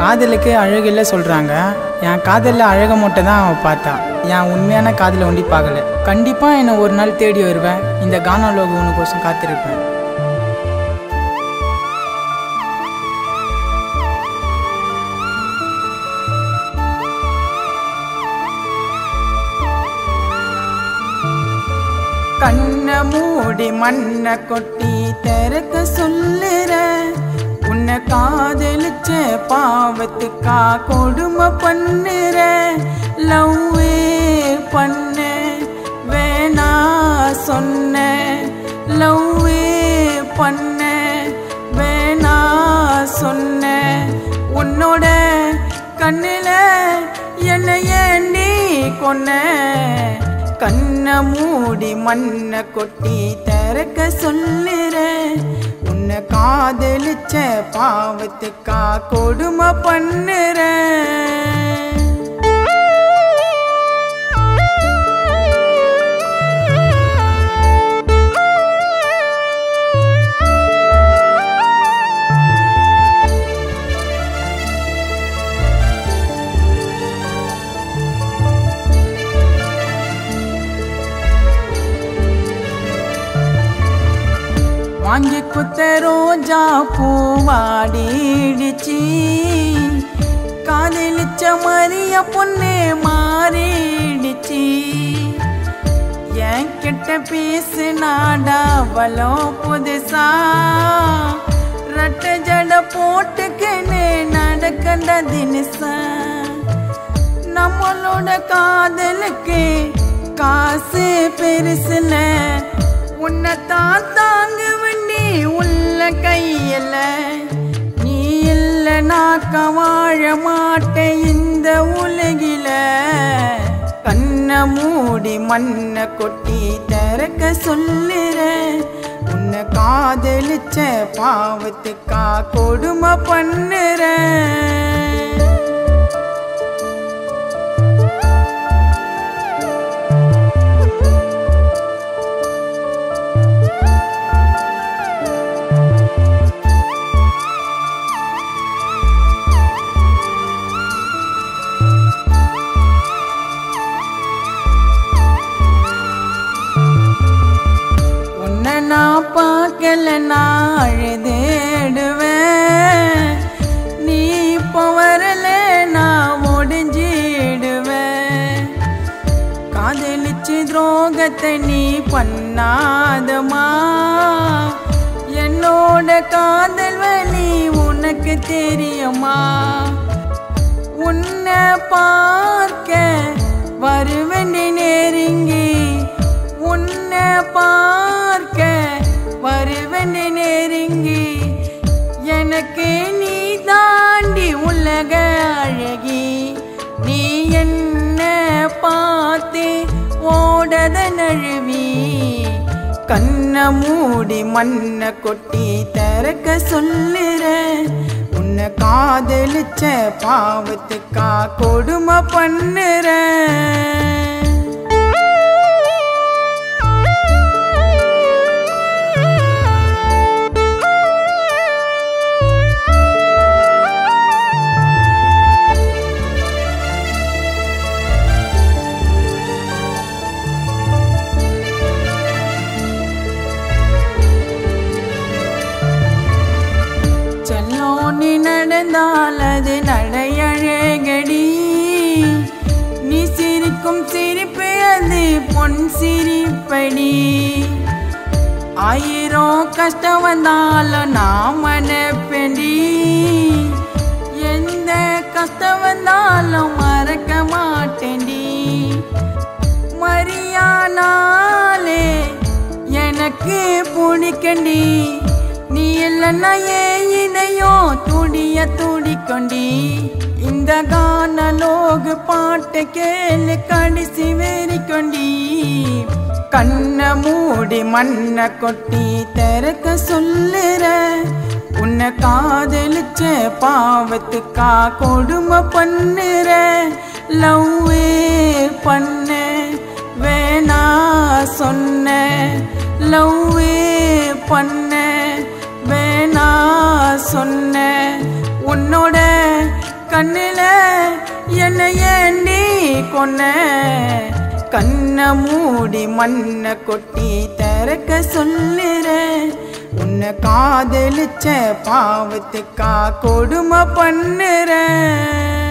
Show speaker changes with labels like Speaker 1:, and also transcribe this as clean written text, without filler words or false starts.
Speaker 1: காதலுக்கு அழகில்லை சொல்கிறாங்க. என் காதலில் அழகை மட்டும் தான் அவன் பார்த்தா. என் உண்மையான காதலை ஒண்டி பார்க்கல. கண்டிப்பாக என்னை ஒரு நாள் தேடி வருவேன். இந்த கானலோகம் உனக்கோசம் காத்திருப்பேன். கண்ணை மூடி மண்ணை கொட்டி திறக்க சொல்லுற, உன்னை காதலிச்ச பாவத்துக்கா கொடுமை பண்ணுற. லவ்வே பண்ண வேணா சொன்ன, லவ்வே பண்ண வேணா சொன்ன. உன்னோட கண்ணில என்னைய நீ கொன்ன. கண்ணை மூடி மண்ணை கொட்டி திறக்க சொல்லுற, உன்னை காதலிச்ச பாவத்துக்கா கொடுமை பண்ணுற. வாங்கி குத்த ரோஜா பூவாடிடுச்சு, காதலிச்ச மரிய பொண்ணு மாறிடுச்சு. என் கிட்ட பேசு நாடாவளோ புதுசா, ரட்ட ஜட போட்டுக்கின்னு நடக்கண்ட தினசா. நம்மளோட காதலுக்கு காசு பெருசுல, உன்னைத்தான் தாங்க வண்டி உள்ள கையில. நீ இல்ல நாக்க வாழ மாட்டேன் இந்த உலகில. கண்ணை மூடி மண்ணை கொட்டி திறக்க சொல்லுற, உன்னை காதலிச்ச பாவத்துக்கா கொடுமை பண்ணுற. நான் பார்க்கல நான் அழுதேடுவேன், நீ இப்போ வரல நான் முடிஞ்சிடுவேன். காதலிச்சு துரோகத்தை நீ பண்ணாதமா, என்னோட காதல் வலி உனக்கு தெரியுமா. உன்னை பார்க்க வருவேண்டி நெருங்கி, உன்னை பார்க்க வருவேண்டி நெருங்கி. எனக்கு நீ தாண்டி உலக அழகி, நீ என்ன பார்த்து ஓடத நழுவி. கண்ணை மூடி மண்ணை கொட்டி திறக்க சொல்லுற, உன்னை காதலிச்ச பாவத்துக்கா கொடுமை பண்ணுற. நீ நடந்தால் அது நடையழகடி, நீ சிரிக்கும் சிரிப்பு அது பொன் சிரிப்படி. ஆயிரம் கஷ்டம் வந்தாலும் நான் மனப்பேண்டி, எந்த கஷ்டம் வந்தாலும் மறக்க மாட்டேண்டி. மரியானாலே எனக்கு பிடிக்கண்டி, நீ இல்லைன்னா ஏன் இதையும் துடிய துடிக்கொண்டி. இந்த கானலோக பாட்டு கேளு கடைசி வெறிக்கொண்டி. கண்ணை மூடி மண்ணை கொட்டி திறக்க சொல்லுற, உன்னை காதலிச்ச பாவத்துக்கா கொடுமை பண்ணுற. லவ்வே பண்ண வேணா சொன்ன, லவ்வே பண்ண வேணா சொன்ன. உன்னோட கண்ணில என்னை ஏண்டி கொன்ன கண்ணை மூடி மண்ணை கொட்டி திறக்க சொல்லுறேன் உன்னை காதலிச்ச பாவத்துக்கா கொடுமை பண்ணுறேன்